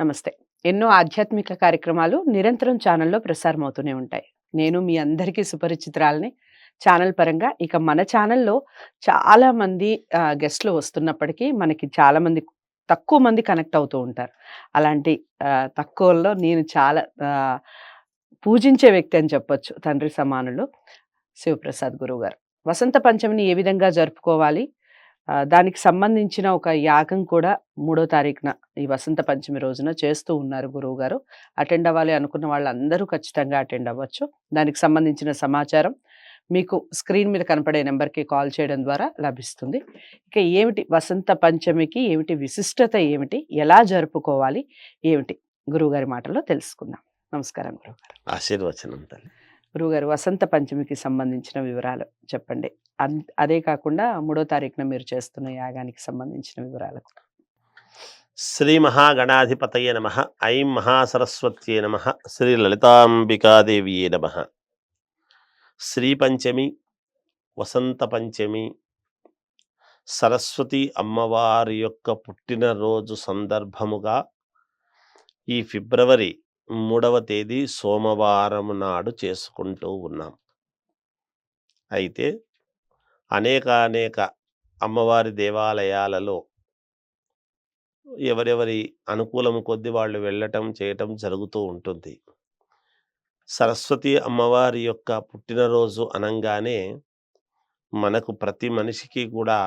నమస్తే. ఎన్నో ఆధ్యాత్మిక కార్యక్రమాలు నిరంతరం ఛానల్‌లో ప్రసారమవుతూనే ఉంటాయి. నేను మీ అందరికీ సుపరిచితురాలిని ఛానల్ పరంగా. ఇక మన ఛానల్‌లో చాలామంది గెస్ట్‌లు వస్తున్నప్పటికీ మనకి చాలామంది తక్కువ మంది కనెక్ట్ అవుతూ ఉంటారు. అలాంటి తక్కువల్లో నేను చాలా పూజించే వ్యక్తి అని చెప్పొచ్చు. తండ్రి సమానులు శివప్రసాద్ గురువుగారు. వసంత పంచమిని ఏ విధంగా జరుపుకోవాలి? దానికి సంబంధించిన ఒక యాగం కూడా 3వ తారీఖున ఈ వసంత పంచమి రోజున చేస్తూ ఉన్నారు గురువుగారు. అటెండ్ అవ్వాలి అనుకున్న వాళ్ళందరూ ఖచ్చితంగా అటెండ్ అవ్వచ్చు. దానికి సంబంధించిన సమాచారం మీకు స్క్రీన్ మీద కనపడే నంబర్‌కి కాల్ చేయడం ద్వారా లభిస్తుంది. ఇక ఏమిటి వసంత పంచమికి ఏమిటి విశిష్టత ఏమిటి? ఎలా జరుపుకోవాలి? ఏమిటి? గురువుగారి మాటల్లో తెలుసుకుందాం. నమస్కారం గురువుగారు. ఆశీర్వచనం తల్లి. గురువుగారు వసంత పంచమికి సంబంధించిన వివరాలు చెప్పండి. అదే కాకుండా 3వ తారీఖున మీరు చేస్తున్న యాగానికి సంబంధించిన వివరాలు. శ్రీ మహాగణాధిపతయే నమః. ఐం మహాసరస్వత్యే నమః. శ్రీ లలితాంబికాదేవియే నమః. శ్రీ పంచమి, వసంత పంచమి, సరస్వతి అమ్మవారి యొక్క పుట్టినరోజు సందర్భముగా ఈ ఫిబ్రవరి 3వ తేదీ సోమవారం నాడు చేసుకుంటూ ఉన్నాం. అయితే అనేక అమ్మవారి దేవాలయాలలో ఎవరెవరి అనుకూలం కొద్దీ వాళ్ళు వెళ్ళటం చేయటం జరుగుతూ ఉంటుంది. సరస్వతి అమ్మవారి యొక్క పుట్టినరోజు అనంగానే మనకు ప్రతి మనిషికి కూడా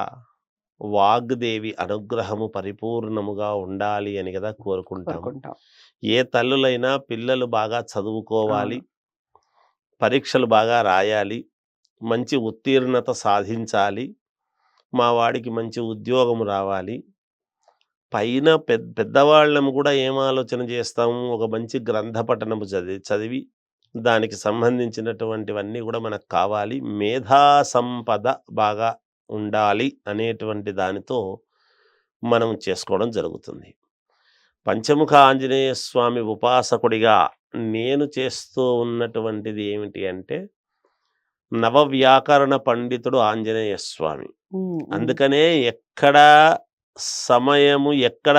వాగ్దేవి అనుగ్రహము పరిపూర్ణముగా ఉండాలి అని కదా కోరుకుంటాం. కోరుకుంటాం. ఏ తల్లులైనా పిల్లలు బాగా చదువుకోవాలి, అవును. పరీక్షలు బాగా రాయాలి, మంచి ఉత్తీర్ణత సాధించాలి, మా వాడికి మంచి ఉద్యోగం రావాలి. పైన పెద్దవాళ్ళము కూడా ఏం ఆలోచన చేస్తాము, ఒక మంచి గ్రంథ పఠనము చదివి దానికి సంబంధించినటువంటివన్నీ కూడా మనకు కావాలి, మేధా సంపద బాగా ఉండాలి అనేటువంటి దానితో మనం చేసుకోవడం జరుగుతుంది. పంచముఖ ఆంజనేయ స్వామి ఉపాసకుడిగా నేను చేస్తూ ఉన్నటువంటిది ఏమిటి అంటే, నవవ్యాకరణ పండితుడు ఆంజనేయ స్వామి. అందుకనే ఎక్కడ సమయము ఎక్కడ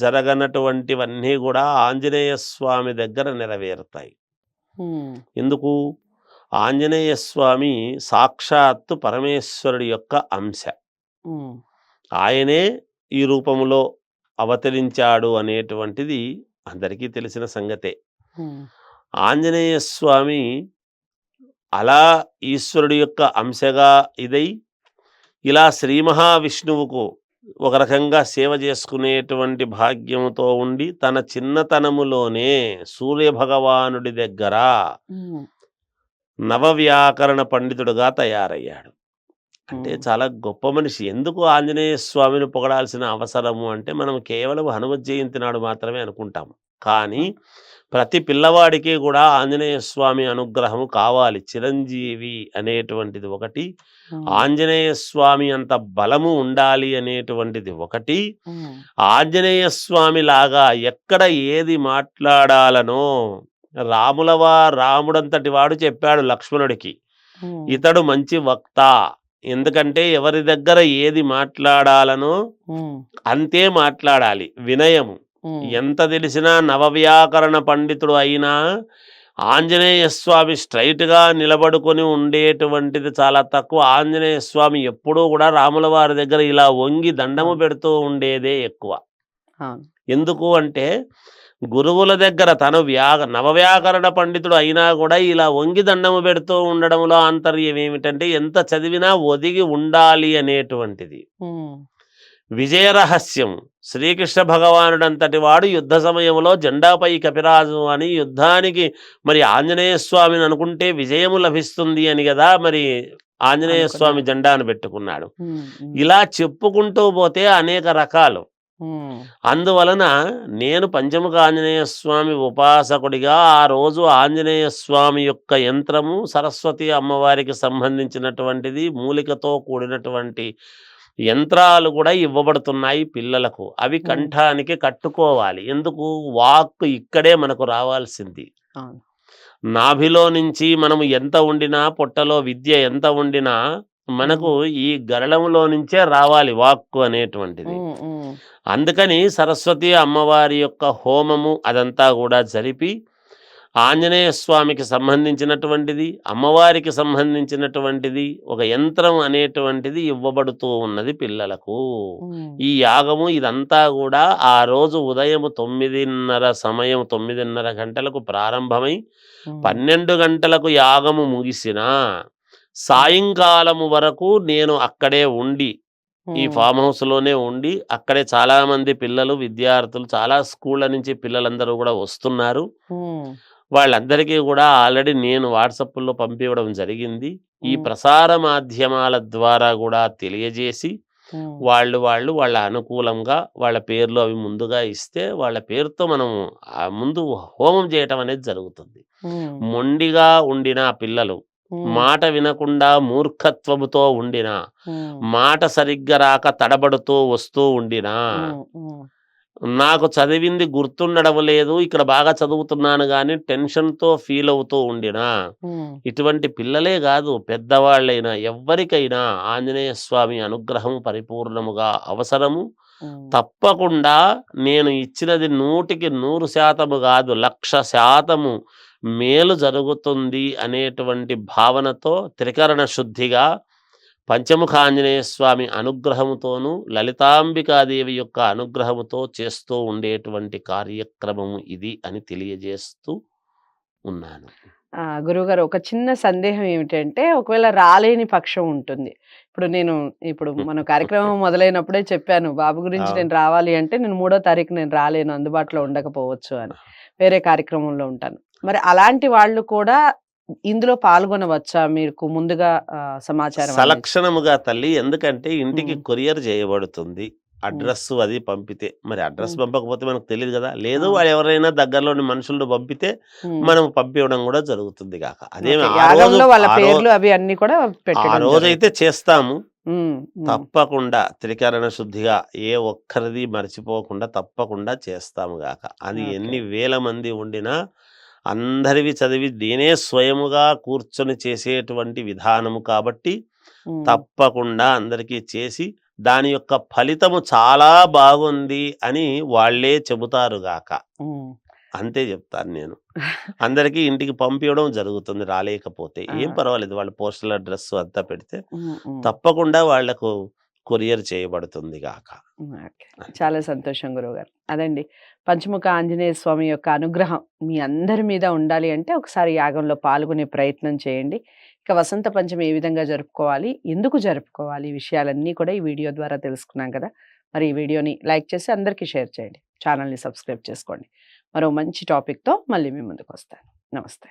జరగనటువంటివన్నీ కూడా ఆంజనేయ స్వామి దగ్గర నెరవేరుతాయి. ఎందుకు? ఆంజనేయ స్వామి సాక్షాత్తు పరమేశ్వరుడి యొక్క అంశ. ఆయనే ఈ రూపములో అవతరించాడు అనేటువంటిది అందరికీ తెలిసిన సంగతే. ఆంజనేయ స్వామి అలా ఈశ్వరుడి యొక్క అంశగా ఇదై ఇలా శ్రీ మహావిష్ణువుకు ఒక రకంగా సేవ చేసుకునేటువంటి భాగ్యముతో ఉండి తన చిన్నతనములోనే సూర్యభగవానుడి దగ్గర నవవ్యాకరణ పండితుడుగా తయారయ్యాడు. అంటే చాలా గొప్ప మనిషి. ఎందుకు ఆంజనేయ స్వామిని పొగడాల్సిన అవసరము అంటే, మనం కేవలం హనుమత్ జయంతి నాడు మాత్రమే అనుకుంటాం. కానీ ప్రతి పిల్లవాడికి కూడా ఆంజనేయ స్వామి అనుగ్రహము కావాలి. చిరంజీవి అనేటువంటిది ఒకటి, ఆంజనేయ స్వామి అంత బలము ఉండాలి అనేటువంటిది ఒకటి. ఆంజనేయ స్వామి లాగా ఎక్కడ ఏది మాట్లాడాలనో రాముడంతటి వాడు చెప్పాడు లక్ష్మణుడికి, ఇతడు మంచి వక్త. ఎందుకంటే ఎవరి దగ్గర ఏది మాట్లాడాలనో అంతే మాట్లాడాలి. వినయము ఎంత తెలిసినా నవవ్యాకరణ పండితుడు అయినా ఆంజనేయ స్వామి స్ట్రైట్గా నిలబడుకొని ఉండేటువంటిది చాలా తక్కువ. ఆంజనేయ స్వామి ఎప్పుడూ కూడా రాముల వారి దగ్గర ఇలా వంగి దండము పెడుతూ ఉండేదే ఎక్కువ. ఎందుకు అంటే, గురువుల దగ్గర తను నవవ్యాకరణ పండితుడు అయినా కూడా ఇలా వంగి దండము పెడుతూ ఉండడంలో ఆంతర్యం ఏమిటంటే, ఎంత చదివినా ఒదిగి ఉండాలి అనేటువంటిది. విజయరహస్యం శ్రీకృష్ణ భగవానుడంతటి వాడు యుద్ధ సమయంలో జెండాపై కపిరాజు అని యుద్ధానికి మరి ఆంజనేయ స్వామిని అనుకుంటే విజయము లభిస్తుంది అని కదా మరి ఆంజనేయ స్వామి జెండాను పెట్టుకున్నాడు. ఇలా చెప్పుకుంటూ పోతే అనేక రకాలు. అందువలన నేను పంచముఖ ఆంజనేయ స్వామి ఉపాసకుడిగా ఆ రోజు ఆంజనేయ స్వామి యొక్క యంత్రము సరస్వతి అమ్మవారికి సంబంధించినటువంటిది మూలికతో కూడినటువంటి యంత్రాలు కూడా ఇవ్వబడుతున్నాయి పిల్లలకు. అవి కంఠానికి కట్టుకోవాలి. ఎందుకు? వాక్కు ఇక్కడే మనకు రావాల్సింది. నాభిలో నుంచి మనము ఎంత ఉండినా, పొట్టలో విద్య ఎంత ఉండినా మనకు ఈ గరళంలో నుంచే రావాలి వాక్కు అనేటువంటిది. అందుకని సరస్వతి అమ్మవారి యొక్క హోమము అదంతా కూడా జరిపి ఆంజనేయ స్వామికి సంబంధించినటువంటిది, అమ్మవారికి సంబంధించినటువంటిది ఒక యంత్రం అనేటువంటిది ఇవ్వబడుతూ ఉన్నది పిల్లలకు. ఈ యాగము ఇదంతా కూడా ఆ రోజు ఉదయం 9:30 సమయం 9:30 గంటలకు ప్రారంభమై 12 గంటలకు యాగము ముగిసినా సాయంకాలము వరకు నేను అక్కడే ఉండి ఈ ఫామ్ హౌస్‌లోనే ఉండి అక్కడే చాలామంది పిల్లలు, విద్యార్థులు చాలా స్కూళ్ళ నుంచి పిల్లలందరూ కూడా వస్తున్నారు. వాళ్ళందరికీ కూడా ఆల్రెడీ నేను వాట్సాప్‌లో పంపివ్వడం జరిగింది. ఈ ప్రసార మాధ్యమాల ద్వారా కూడా తెలియజేసి వాళ్ళు వాళ్ళ అనుకూలంగా వాళ్ళ పేర్లు అవి ముందుగా ఇస్తే వాళ్ళ పేరుతో మనం ముందు హోమం చేయటం అనేది జరుగుతుంది. మొండిగా ఉండిన పిల్లలు, మాట వినకుండా మూర్ఖత్వముతో ఉండినా, మాట సరిగ్గా రాక తడబడుతూ వస్తూ ఉండినా, నాకు చదివింది గుర్తుండడం లేదు, ఇక్కడ బాగా చదువుతున్నాను గాని టెన్షన్‌తో ఫీల్ అవుతూ ఉండినా, ఇటువంటి పిల్లలే కాదు పెద్దవాళ్ళైనా ఎవ్వరికైనా ఆంజనేయ స్వామి అనుగ్రహం పరిపూర్ణముగా అవసరము. తప్పకుండా నేను ఇచ్చినది 100కి 100% కాదు 1,00,000% మేలు జరుగుతుంది అనేటువంటి భావనతో త్రికరణ శుద్ధిగా పంచముఖ ఆంజనేయ స్వామి అనుగ్రహముతోనూ, లలితాంబికాదేవి యొక్క అనుగ్రహముతో చేస్తూ ఉండేటువంటి కార్యక్రమము ఇది అని తెలియజేస్తూ ఉన్నాను. గురువుగారు ఒక చిన్న సందేహం ఏమిటంటే, ఒకవేళ రాలేని పక్షం ఉంటుంది. ఇప్పుడు మన కార్యక్రమం మొదలైనప్పుడే చెప్పాను. బాబు గురించి నేను రావాలి అంటే నేను 3వ తారీఖు నేను రాలేను, అందుబాటులో ఉండకపోవచ్చు అని. వేరే కార్యక్రమంలో ఉంటాను. మరి అలాంటి వాళ్ళు కూడా ఇందులో పాల్గొనవచ్చా? మీకు ముందుగా సమాచారం సలక్షణముగా తల్లి. ఎందుకంటే ఇంటికి కొరియర్ చేయబడుతుంది. అడ్రస్ అది పంపితే. మరి అడ్రస్ పంపకపోతే మనకు తెలీదు గదా! లేదు వాళ్ళు ఎవరైనా దగ్గరలోని మనుషులను పంపితే మనం పంపివ్వడం గూడా జరుగుతుంది గాక. అదేమి యాగంలో వాళ్ళ పేర్లు అవి అన్నీ కూడా ఆ పెట్టడం రోజైతే చేస్తాము. హ్మ్. తప్పకుండా త్రికరణ శుద్ధిగా ఏ ఒక్కరిది మర్చిపోకుండా తప్పకుండా చేస్తాము గాక. అది ఎన్ని వేల మంది ఉండినా అందరివి చదివి నేనే స్వయముగా కూర్చొని చేసేటువంటి విధానము కాబట్టి తప్పకుండా అందరికీ చేసి దాని యొక్క ఫలితము చాలా బాగుంది అని వాళ్ళే చెబుతారు గాక. అంతే చెప్తాను నేను. అందరికీ ఇంటికి పంపివ్వడం జరుగుతుంది రాలేకపోతే. ఏం పర్వాలేదు, వాళ్ళ పోస్టల్ అడ్రస్ అంతా పెడితే తప్పకుండా వాళ్లకు కొరియర్ చేయబడుతుంది గాక. చాలా సంతోషం గురువుగారు. అదండి, పంచముఖ ఆంజనేయ స్వామి యొక్క అనుగ్రహం మీ అందరి మీద ఉండాలి అంటే ఒకసారి యాగంలో పాల్గొనే ప్రయత్నం చేయండి. ఇక వసంత పంచమి ఏ విధంగా జరుపుకోవాలి, ఎందుకు జరుపుకోవాలి, ఈ విషయాలన్నీ కూడా ఈ వీడియో ద్వారా తెలుసుకున్నాం కదా. మరి ఈ వీడియోని లైక్ చేసి అందరికీ షేర్ చేయండి. ఛానల్ని సబ్స్క్రైబ్ చేసుకోండి. మరో మంచి టాపిక్తో మళ్ళీ మీ ముందుకు వస్తాను. నమస్తే.